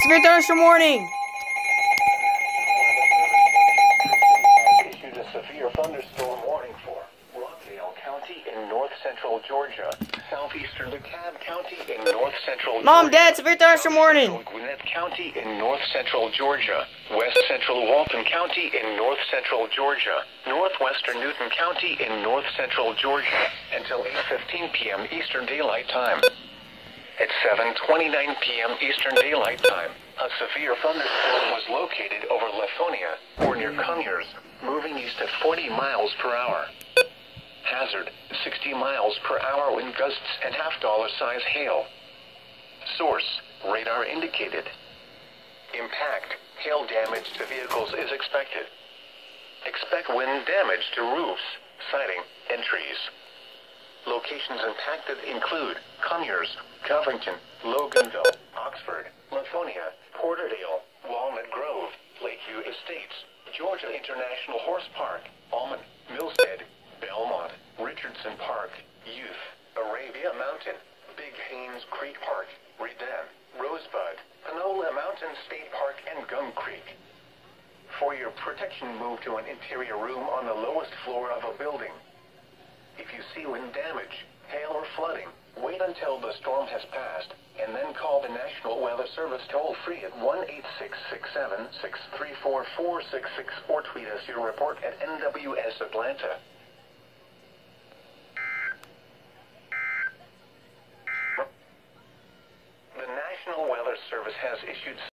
Severe thunderstorm warning. Issued a severe thunderstorm warning for Rockdale County in north-central Georgia, southeastern DeKalb County in north-central Mom, Georgia, Dad, severe thunderstorm warning. Gwinnett County in north-central Georgia, west-central Walton County in north-central Georgia, northwestern Newton County in north-central Georgia, until 8:15 p.m. Eastern Daylight Time. At 7:29 p.m. Eastern Daylight Time, a severe thunderstorm was located over Lithonia, or near Conyers, moving east at 40 miles per hour. Hazard, 60 miles per hour wind gusts and half-dollar size hail. Source, radar indicated. Impact, hail damage to vehicles is expected. Expect wind damage to roofs, siding, and trees. Locations impacted include Conyers, Covington, Loganville, Oxford, Lithonia, Porterdale, Walnut Grove, Lakeview Estates, Georgia International Horse Park, Almond, Millstead, Belmont, Richardson Park, Youth, Arabia Mountain, Big Haynes Creek Park, Redan, Rosebud, Panola Mountain State Park, and Gum Creek. For your protection, move to an interior room on the lowest floor of a building. If you see wind damage, hail or flooding, wait until the storm has passed, and then call the National Weather Service toll-free at 1-866-7-634-466 or tweet us your report at NWS Atlanta.